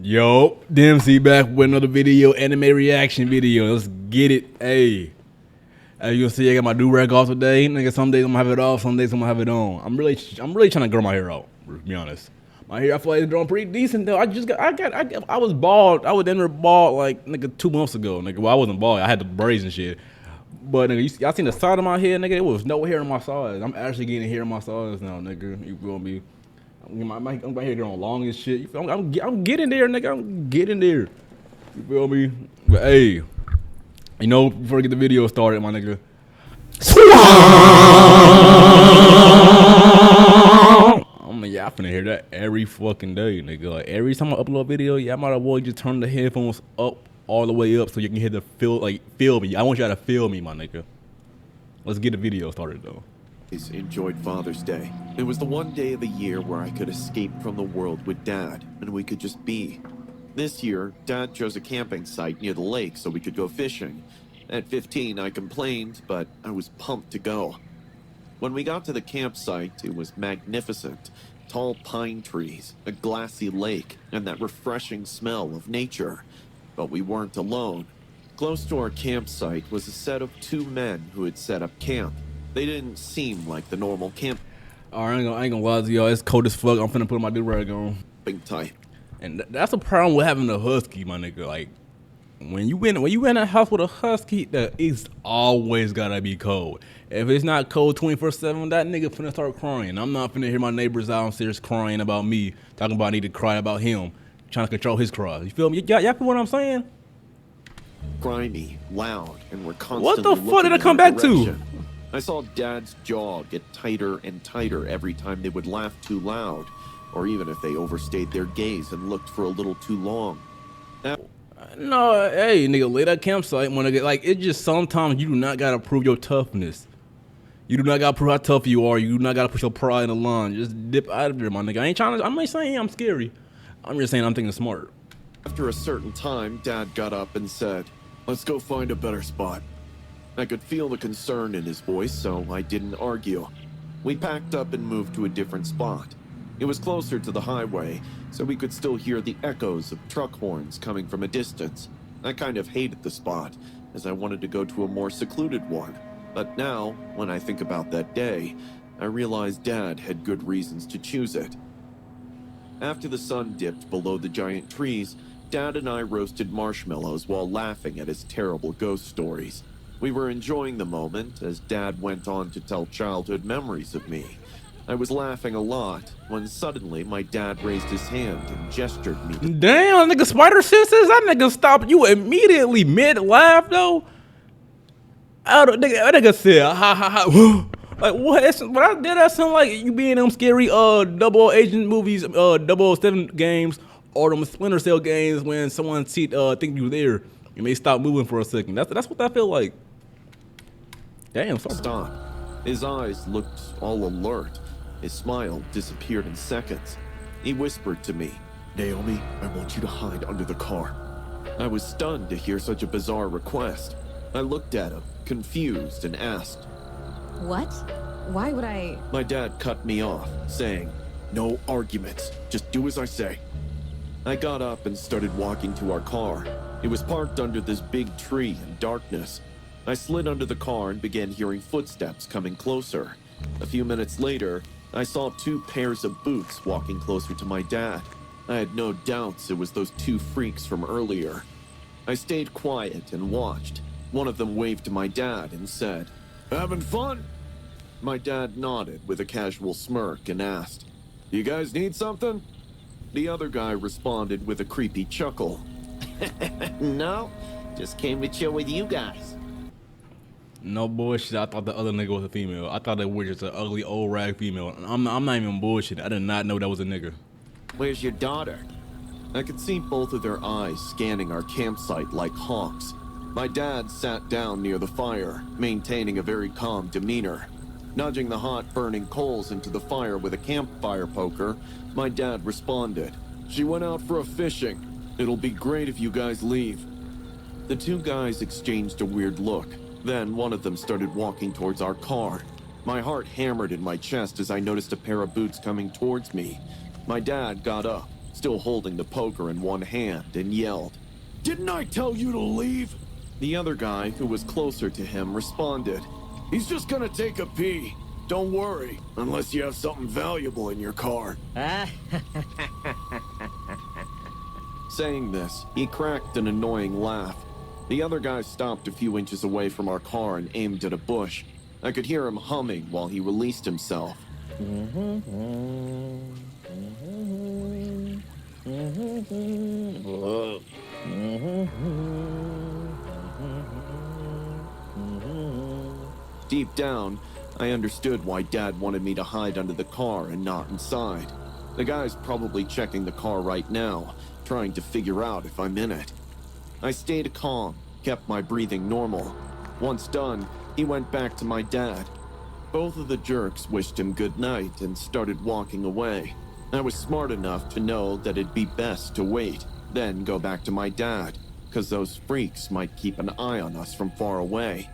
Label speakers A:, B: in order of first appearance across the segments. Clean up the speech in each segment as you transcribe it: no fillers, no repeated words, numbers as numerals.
A: Yo, DMC back with another video, anime reaction video. Let's get it. Hey, as you can see, I got my do-rag off today. Nigga, some days I'm gonna have it off, some days I'm gonna have it on. I'm really trying to grow my hair out. To be honest, my hair I feel like it's growing pretty decent though. I was bald. I was never bald like nigga 2 months ago. Nigga, well I wasn't bald. I had the braids and shit. But nigga, y'all seen the side of my head, nigga? There was no hair on my sides. I'm actually getting hair on my sides now, nigga. You feel me? My hair growing long as shit. You feel me? I'm getting there, nigga. I'm getting there. You feel me? But hey, you know, before I get the video started, my nigga. Y'all finna hear that every fucking day, nigga. Like every time I upload a video, y'all might as well just turn the headphones up all the way up so you can hear the feel me. I want y'all to feel me, my nigga. Let's get the video started though.
B: Enjoyed Father's Day. It was the one day of the year where I could escape from the world with Dad, and we could just be. This year, Dad chose a camping site near the lake so we could go fishing. At 15, I complained, but I was pumped to go. When we got to the campsite, it was magnificent. Tall pine trees, a glassy lake, and that refreshing smell of nature. But we weren't alone. Close to our campsite was a set of two men who had set up camp. They didn't seem like the normal camping
A: Alright, I ain't gonna lie to y'all. It's cold as fuck. I'm finna put my do-rag on.
B: type.
A: And that's the problem with having a husky, my nigga. Like, when you in a house with a husky, it's always gotta be cold. If it's not cold 24/7, that nigga finna start crying. I'm not finna hear my neighbors downstairs crying about me, talking about I need to cry about him, trying to control his cry. You feel me? Y'all feel what I'm saying?
B: Grimy, loud, and we're constantly
A: What the fuck did I come back to?
B: I saw Dad's jaw get tighter and tighter every time they would laugh too loud, or even if they overstayed their gaze and looked for a little too long.
A: No, hey, nigga, lay that campsite, my nigga. Like, it's just sometimes you do not gotta prove your toughness. You do not gotta prove how tough you are. You do not gotta put your pride in the line. Just dip out of there, my nigga. I'm not saying I'm scary. I'm just saying I'm thinking smart.
B: After a certain time, Dad got up and said, "Let's go find a better spot." I could feel the concern in his voice, so I didn't argue. We packed up and moved to a different spot. It was closer to the highway, so we could still hear the echoes of truck horns coming from a distance. I kind of hated the spot, as I wanted to go to a more secluded one. But now, when I think about that day, I realize Dad had good reasons to choose it. After the sun dipped below the giant trees, Dad and I roasted marshmallows while laughing at his terrible ghost stories. We were enjoying the moment as Dad went on to tell childhood memories of me. I was laughing a lot when suddenly my dad raised his hand and gestured me.
A: Damn, nigga, spider senses? That nigga stopped you immediately mid-laugh, though? That nigga said, ha ha ha. Like, what? That sound like you be in them scary double agent movies, 007 games, or them Splinter Cell games when someone think you there. You may stop moving for a second. That's what that feel like. Damn, sorry.
B: Stop. His eyes looked all alert. His smile disappeared in seconds. He whispered to me, "Naomi, I want you to hide under the car." I was stunned to hear such a bizarre request. I looked at him, confused, and asked,
C: "What? Why would I?"
B: My dad cut me off, saying, "No arguments. Just do as I say." I got up and started walking to our car. It was parked under this big tree in darkness. I slid under the car and began hearing footsteps coming closer. A few minutes later, I saw two pairs of boots walking closer to my dad. I had no doubts it was those two freaks from earlier. I stayed quiet and watched. One of them waved to my dad and said, "Having fun?" My dad nodded with a casual smirk and asked, "You guys need something?" The other guy responded with a creepy chuckle. "No, just came to chill with you guys."
A: No bullshit. I thought the other nigga was a female. I thought they were just an ugly old rag female. I'm not even bullshit. I did not know that was a nigga.
B: "Where's your daughter?" I could see both of their eyes scanning our campsite like hawks. My dad sat down near the fire, maintaining a very calm demeanor. Nudging the hot, burning coals into the fire with a campfire poker, my dad responded, "She went out for a fishing. It'll be great if you guys leave." The two guys exchanged a weird look. Then one of them started walking towards our car. My heart hammered in my chest as I noticed a pair of boots coming towards me. My dad got up, still holding the poker in one hand, and yelled, "Didn't I tell you to leave?" The other guy, who was closer to him, responded, "He's just gonna take a pee. Don't worry, unless you have something valuable in your car." Saying this, he cracked an annoying laugh. The other guy stopped a few inches away from our car and aimed at a bush. I could hear him humming while he released himself. Deep down, I understood why Dad wanted me to hide under the car and not inside. The guy's probably checking the car right now, trying to figure out if I'm in it. I stayed calm, kept my breathing normal. Once done, he went back to my dad. Both of the jerks wished him good night and started walking away. I was smart enough to know that it'd be best to wait, then go back to my dad, because those freaks might keep an eye on us from far away.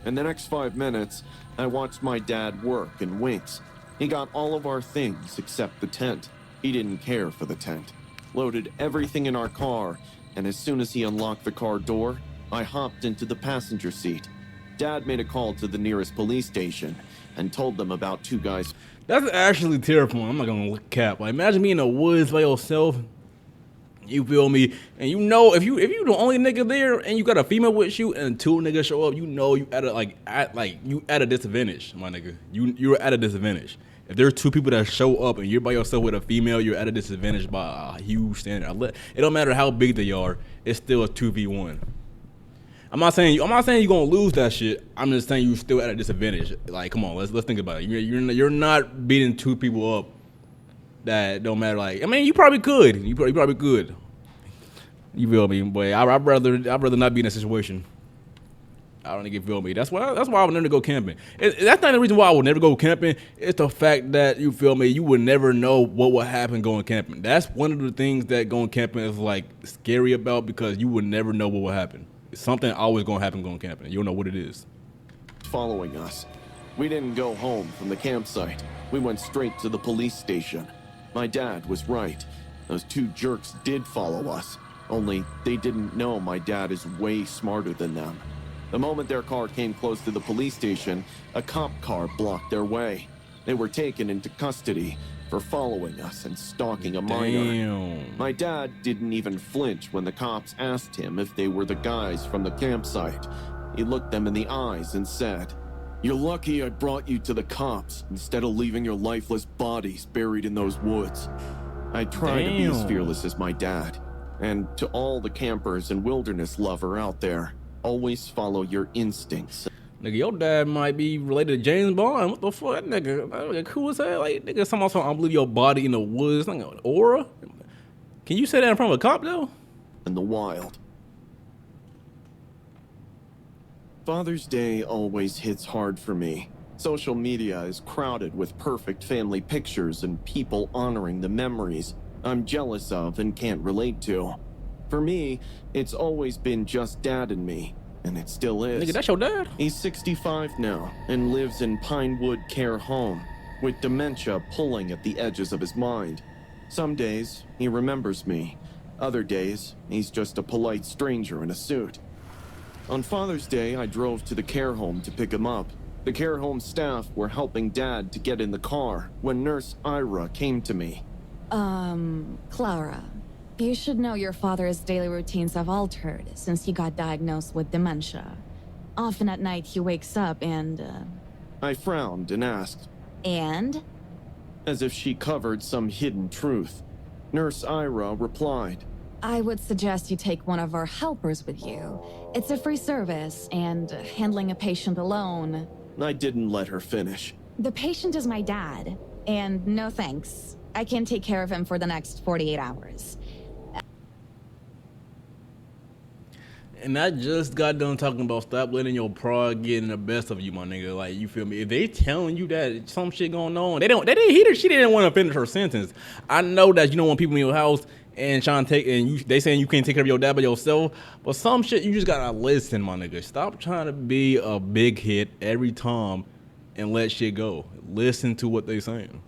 B: In the next 5 minutes, I watched my dad work in winks. He got all of our things except the tent. He didn't care for the tent. Loaded everything in our car, and as soon as he unlocked the car door, I hopped into the passenger seat. Dad made a call to the nearest police station and told them about 2 guys.
A: That's actually terrifying. I'm not gonna look cap. Like, imagine being in the woods by yourself. You feel me? And you know, if you the only nigga there and you got a female with you and 2 niggas show up, you know you at a disadvantage, my nigga. You're at a disadvantage. If there's 2 people that show up and you're by yourself with a female, you're at a disadvantage by a huge standard. It don't matter how big they are, it's still a 2v1. I'm not saying you're gonna lose that shit. I'm just saying you're still at a disadvantage. Like, come on, let's think about it. You're not beating 2 people up that don't matter. Like, I mean, you probably could. You probably could. You feel me? But I'd rather not be in that situation. I don't think you feel me. That's why I would never go camping. That's not the reason why I would never go camping. It's the fact that, you feel me, you would never know what would happen going camping. That's one of the things that going camping is like scary about, because you would never know what will happen. Something always gonna happen going camping. You don't know what it is.
B: Following us. We didn't go home from the campsite. We went straight to the police station. My dad was right. Those 2 jerks did follow us. Only they didn't know my dad is way smarter than them. The moment their car came close to the police station, a cop car blocked their way. They were taken into custody for following us and stalking a minor.
A: Damn.
B: My dad didn't even flinch when the cops asked him if they were the guys from the campsite. He looked them in the eyes and said, "You're lucky I brought you to the cops instead of leaving your lifeless bodies buried in those woods." I try to be as fearless as my dad. And to all the campers and wilderness lover out there, always follow your instincts.
A: Nigga, your dad might be related to James Bond. What the fuck, that nigga cool as hell. Like, nigga, somehow I believe your body in the woods. Like, aura? Can you say that in front of a cop, though?
B: In the wild. Father's Day always hits hard for me. Social media is crowded with perfect family pictures and people honoring the memories I'm jealous of and can't relate to. For me, it's always been just Dad and me, and it still is.
A: Nigga, that's your dad?
B: He's 65 now and lives in Pinewood Care Home, with dementia pulling at the edges of his mind. Some days, he remembers me. Other days, he's just a polite stranger in a suit. On Father's Day, I drove to the care home to pick him up. The care home staff were helping Dad to get in the car when Nurse Ira came to me.
C: Clara, you should know your father's daily routines have altered since he got diagnosed with dementia. Often at night he wakes up and,
B: I frowned and asked,
C: And?
B: as if she covered some hidden truth. Nurse Ira replied,
C: I would suggest you take one of our helpers with you. It's a free service, and handling a patient alone...
B: I didn't let her finish.
C: The patient is my dad, and no thanks. I can take care of him for the next 48 hours.
A: And I just got done talking about stop letting your pride get in the best of you, my nigga. Like, you feel me? If they telling you that some shit going on, she didn't want to finish her sentence. I know that you don't want people in your house and trying to they saying you can't take care of your dad by yourself, but some shit you just gotta listen, my nigga. Stop trying to be a big hit every time and let shit go. Listen to what they saying.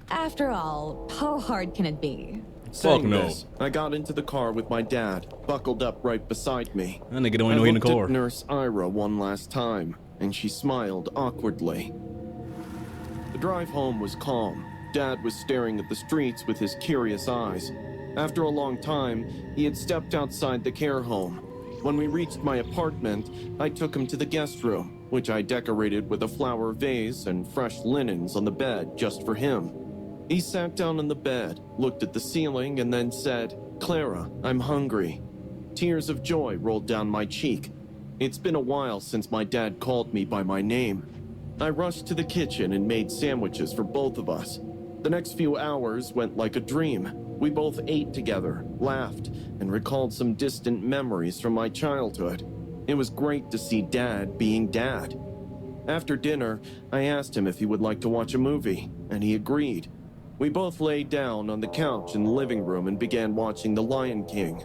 C: After all, how hard can it be?
B: Saying
A: no.
B: this, I got into the car with my dad, buckled up right beside me.
A: That nigga don't
B: I
A: know he in the
B: looked
A: car.
B: at Nurse Ira one last time, and she smiled awkwardly. The drive home was calm. Dad was staring at the streets with his curious eyes. After a long time, he had stepped outside the care home. When we reached my apartment, I took him to the guest room, which I decorated with a flower vase and fresh linens on the bed just for him. He sat down on the bed, looked at the ceiling, and then said, "Clara, I'm hungry." Tears of joy rolled down my cheek. It's been a while since my dad called me by my name. I rushed to the kitchen and made sandwiches for both of us. The next few hours went like a dream. We both ate together, laughed, and recalled some distant memories from my childhood. It was great to see Dad being Dad. After dinner, I asked him if he would like to watch a movie, and he agreed. We both lay down on the couch in the living room and began watching The Lion King.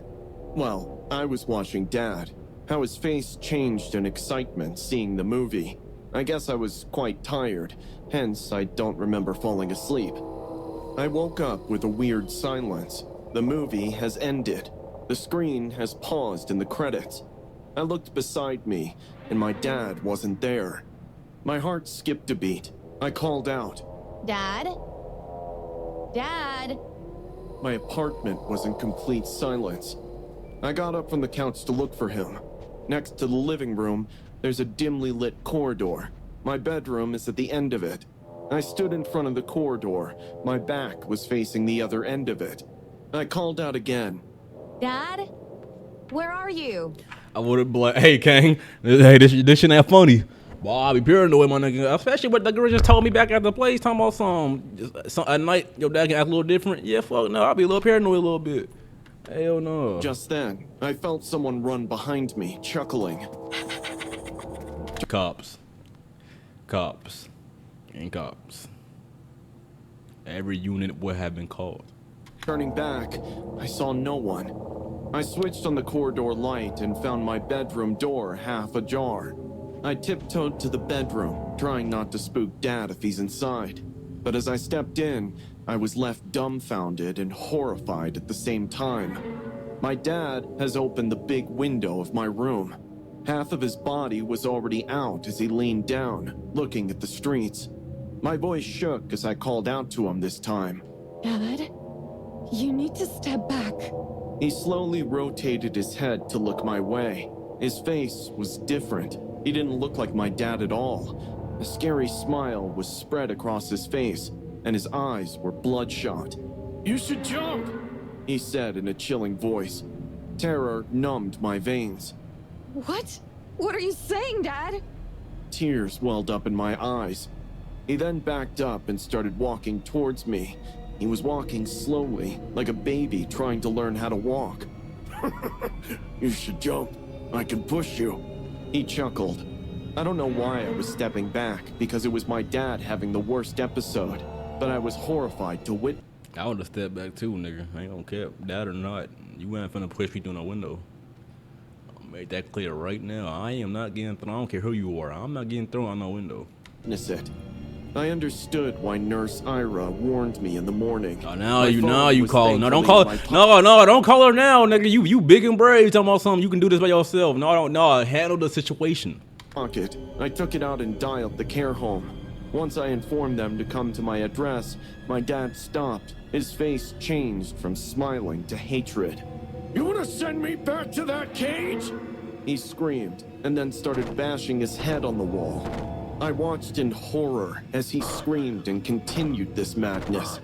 B: Well, I was watching Dad, how his face changed in excitement seeing the movie. I guess I was quite tired, hence I don't remember falling asleep. I woke up with a weird silence. The movie has ended. The screen has paused in the credits. I looked beside me, and my dad wasn't there. My heart skipped a beat. I called out.
C: Dad? Dad?
B: My apartment was in complete silence. I got up from the couch to look for him. Next to the living room, there's a dimly lit corridor. My bedroom is at the end of it. I stood in front of the corridor. My back was facing the other end of it. I called out again.
C: Dad? Where are you?
A: I would have like, hey, Kang, hey, this shit ain't funny. Boy, I be paranoid, my nigga. Especially what the girl just told me back at the place, talking about some at night, your dad can act a little different. Yeah, fuck no, I'll be a little paranoid a little bit. Hell no.
B: Just then, I felt someone run behind me, chuckling.
A: Cops. Cops. And cops. Every unit would have been called.
B: Turning back, I saw no one. I switched on the corridor light and found my bedroom door half ajar. I tiptoed to the bedroom, trying not to spook Dad if he's inside. But as I stepped in, I was left dumbfounded and horrified at the same time. My dad has opened the big window of my room. Half of his body was already out as he leaned down, looking at the streets. My voice shook as I called out to him this time.
C: Dad? You need to step back.
B: He slowly rotated his head to look my way. His face was different. He didn't look like my dad at all. A scary smile was spread across his face, and his eyes were bloodshot. "You should jump," he said in a chilling voice. Terror numbed my veins.
C: What? What are you saying, Dad?
B: Tears welled up in my eyes. He then backed up and started walking towards me. He was walking slowly, like a baby trying to learn how to walk. "You should jump. I can push you," he chuckled. I don't know why I was stepping back, because it was my dad having the worst episode, but I was horrified to witness.
A: I would have stepped back too, nigga. I ain't gonna care, dad or not. You ain't finna push me through no window. I'll make that clear right now. I am not getting thrown. I don't care who you are. I'm not getting thrown out no window.
B: It. I understood why Nurse Ira warned me in the morning.
A: Oh,
B: My
A: now
B: phone
A: you
B: was
A: call her. No, don't
B: thankfully
A: call
B: in
A: her.
B: my
A: No, don't call her now, nigga. You big and brave. Talking about something. You can do this by yourself. No, handle the situation.
B: pocket. I took it out and dialed the care home. Once I informed them to come to my address, my dad stopped. His face changed from smiling to hatred. "You want to send me back to that cage?" he screamed, and then started bashing his head on the wall. I watched in horror as he screamed and continued this madness.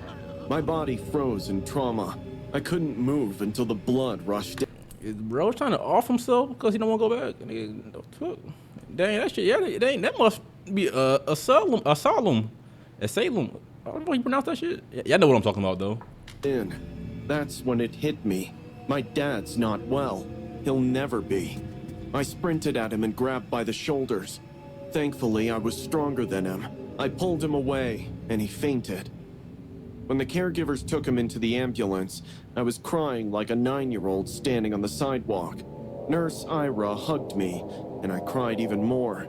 B: My body froze in trauma. I couldn't move until the blood rushed in.
A: Is bro trying to off himself because he don't want to go back? Nigga, the fuck? Dang, that shit, yeah, dang, that must be asylum. I don't know how you pronounce that shit. Y'all know what I'm talking about, though.
B: That's when it hit me. My dad's not well. He'll never be. I sprinted at him and grabbed by the shoulders. Thankfully, I was stronger than him. I pulled him away, and he fainted. When the caregivers took him into the ambulance, I was crying like a 9-year-old standing on the sidewalk. Nurse Ira hugged me, and I cried even more.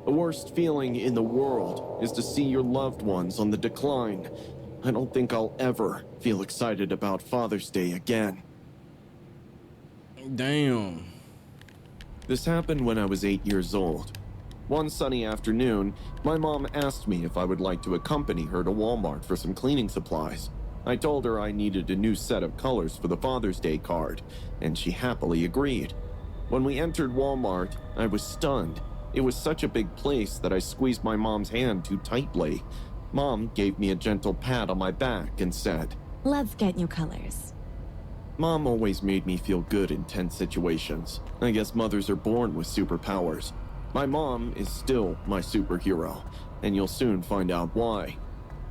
B: The worst feeling in the world is to see your loved ones on the decline. I don't think I'll ever feel excited about Father's Day again.
A: Damn.
B: This happened when I was 8 years old. One sunny afternoon, my mom asked me if I would like to accompany her to Walmart for some cleaning supplies. I told her I needed a new set of colors for the Father's Day card, and she happily agreed. When we entered Walmart, I was stunned. It was such a big place that I squeezed my mom's hand too tightly. Mom gave me a gentle pat on my back and said,
C: Let's get new colors.
B: Mom always made me feel good in tense situations. I guess mothers are born with superpowers. My mom is still my superhero, and you'll soon find out why.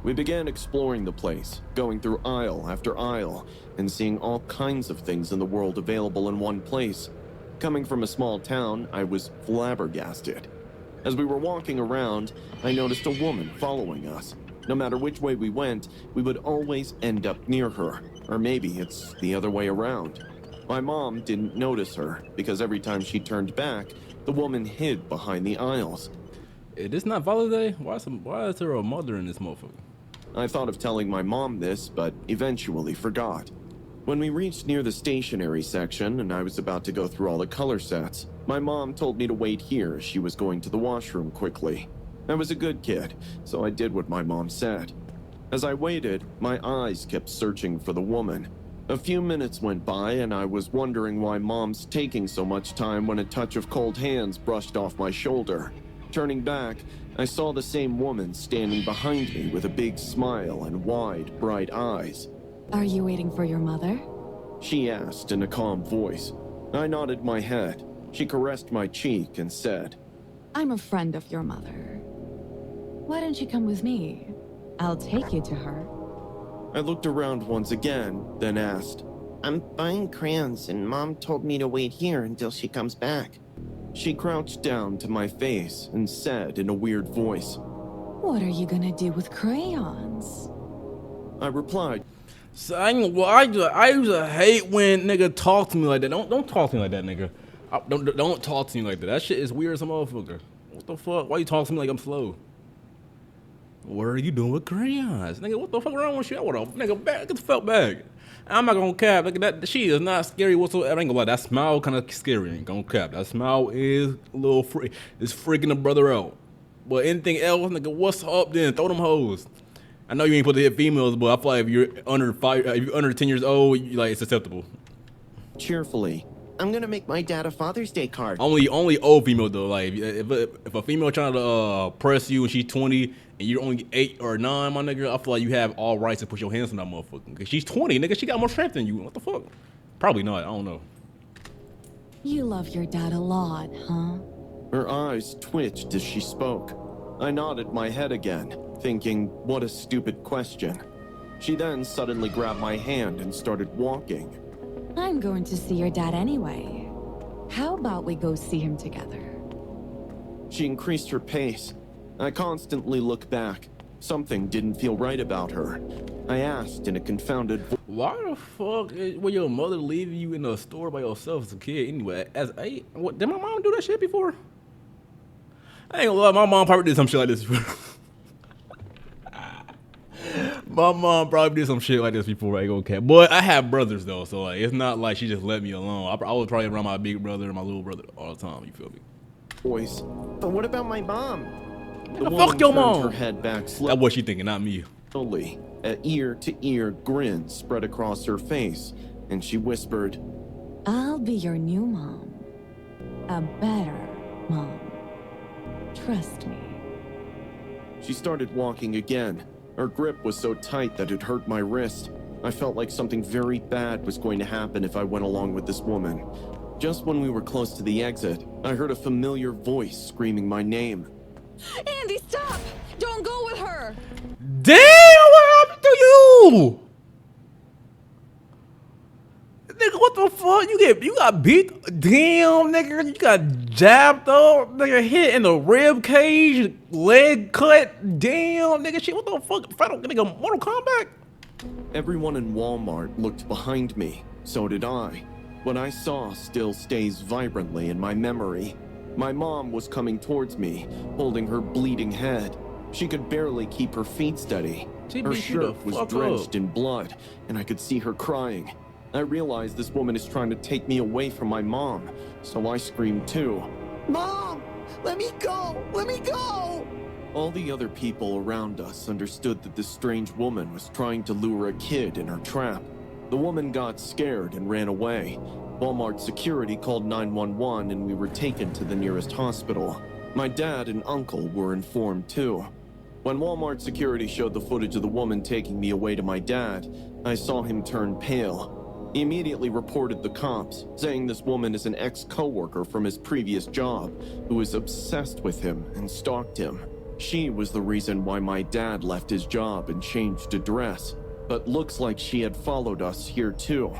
B: We began exploring the place, going through aisle after aisle, and seeing all kinds of things in the world available in one place. Coming from a small town, I was flabbergasted. As we were walking around, I noticed a woman following us. No matter which way we went, we would always end up near her. Or maybe it's the other way around. My mom didn't notice her, because every time she turned back, the woman hid behind the aisles.
A: Is this not Father's Day? Why is there a mother in this motherfucker?
B: I thought of telling my mom this, but eventually forgot. When we reached near the stationery section and I was about to go through all the color sets, my mom told me to wait here as she was going to the washroom quickly. I was a good kid, so I did what my mom said. As I waited, my eyes kept searching for the woman. A few minutes went by and I was wondering why Mom's taking so much time when a touch of cold hands brushed off my shoulder. Turning back, I saw the same woman standing behind me with a big smile and wide, bright eyes.
C: Are you waiting for your mother?
B: She asked in a calm voice. I nodded my head. She caressed my cheek and said,
C: I'm a friend of your mother. Why don't you come with me? I'll take you to her.
B: I looked around once again, then asked, I'm buying crayons and Mom told me to wait here until she comes back. She crouched down to my face and said in a weird voice,
C: What are you gonna do with crayons?
B: I replied,
A: So I usually hate when nigga talk to me like that. Don't talk to me like that, nigga. Don't talk to me like that. That shit is weird as a motherfucker. What the fuck? Why you talk to me like I'm slow? What are you doing with crayons? Nigga, what the fuck wrong with you? I would have, nigga, back, get the fuck back. I'm not gonna cap. Look at that. She is not scary whatsoever. I ain't gonna lie. That smile kind of scary. Ain't gonna cap. That smile is a little free. It's freaking a brother out. But anything else, nigga, what's up then? Throw them hoes. I know you ain't supposed to hit females, but I feel like if you're under 10 years old, like it's acceptable.
B: cheerfully, I'm gonna make my dad a Father's Day card.
A: Only old female though. Like if a female trying to press you and she's 20 and you're only 8 or 9, my nigga, I feel like you have all rights to put your hands on that motherfucker. Cause she's 20, nigga. She got more strength than you. What the fuck? Probably not. I don't know.
C: You love your dad a lot, huh?
B: Her eyes twitched as she spoke. I nodded my head again, thinking, what a stupid question. She then suddenly grabbed my hand and started walking.
C: I'm going to see your dad anyway. How about we go see him together?
B: She increased her pace. I constantly looked back. Something didn't feel right about her. I asked in a confounded voice.
A: Why the fuck will your mother leave you in a store by yourself as a kid anyway? As 8? What, did my mom do that shit before? I ain't gonna lie, my mom probably did some shit like this before. My mom probably did some shit like this before, I ain't gonna cap. But I have brothers though, so like it's not like she just let me alone. I was probably around my big brother and my little brother all the time, you feel me?
B: Voice. But what about my mom? The
A: Fuck
B: woman
A: your
B: turned
A: mom.
B: her head back
A: That's what she thinking, not me.
B: slowly. An ear-to-ear grin spread across her face, and she whispered,
C: I'll be your new mom. A better mom. Trust me.
B: She started walking again. Her grip was so tight that it hurt my wrist. I felt like something very bad was going to happen if I went along with this woman. Just when we were close to the exit, I heard a familiar voice screaming my name.
C: Andy, stop! Don't go with her!
A: Damn, what happened to you? Nigga, what the fuck? You got beat? Damn, nigga, you got jabbed up, nigga, hit in the rib cage, leg cut. Damn, nigga, shit, what the fuck? Nigga, Mortal Kombat?
B: Everyone in Walmart looked behind me. So did I. What I saw still stays vibrantly in my memory. My mom was coming towards me, holding her bleeding head. She could barely keep her feet steady.
A: She
B: Her
A: beat you the
B: shirt was
A: fuck
B: drenched
A: up.
B: in blood, and I could see her crying. I realized this woman is trying to take me away from my mom, so I screamed too. Mom! Let me go! Let me go! All the other people around us understood that this strange woman was trying to lure a kid in her trap. The woman got scared and ran away. Walmart security called 911 and we were taken to the nearest hospital. My dad and uncle were informed too. When Walmart security showed the footage of the woman taking me away to my dad, I saw him turn pale. He immediately reported the cops, saying this woman is an ex-coworker from his previous job who was obsessed with him and stalked him. She was the reason why my dad left his job and changed address, but looks like she had followed us here too.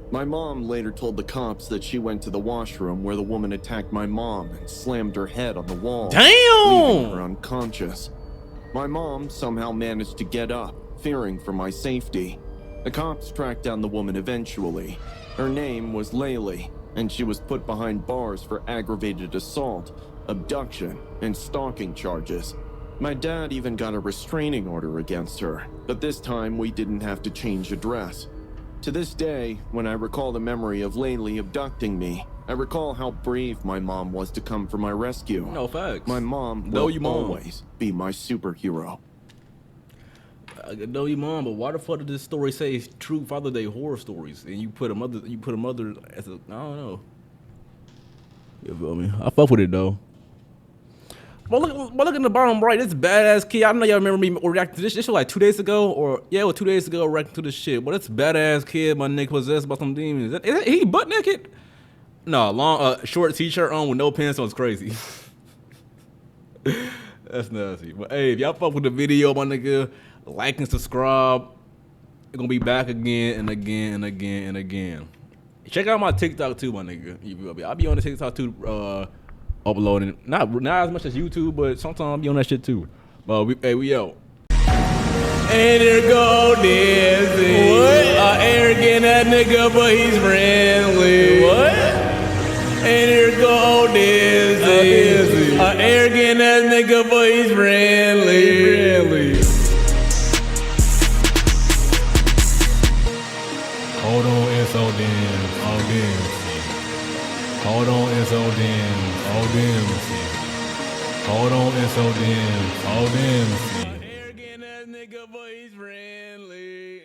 B: My mom later told the cops that she went to the washroom where the woman attacked my mom and slammed her head on the wall, leaving her unconscious. My mom somehow managed to get up, fearing for my safety. The cops tracked down the woman eventually. Her name was Laylee, and she was put behind bars for aggravated assault, abduction, and stalking charges. My dad even got a restraining order against her, but this time we didn't have to change address. To this day, when I recall the memory of Laylee abducting me, I recall how brave my mom was to come for my rescue.
A: No facts.
B: My mom
A: Know
B: will
A: your mom.
B: always be my superhero.
A: I know your mom, but why the fuck did this story say it's true Father Day horror stories? And you put a mother as a, I don't know. You feel me? I fuck with it though. But look in the bottom right, this badass kid. I know y'all remember me reacting to this shit like 2 days ago, or yeah, it was 2 days ago reacting to this shit. But it's badass kid, my nigga possessed by some demons. Is he butt naked? No, long short t-shirt on with no pants on is crazy. That's nasty. But hey, if y'all fuck with the video, my nigga, like and subscribe. We're gonna be back again and again and again and again. Check out my TikTok too, my nigga. You feel me? I'll be on the TikTok too, uploading. Not as much as YouTube, but sometimes I'll be on that shit too. But we out. And there go Dizzy. What? Arrogant that nigga, but he's friendly. What? And here go Dizzy. Arrogant ass nigga, but he's friendly. Hold on, it's so damn. Oh damn. Hold on, it's so damn. Oh damn. Hold on, it's so damn. Oh damn. Arrogant ass nigga, but he's friendly.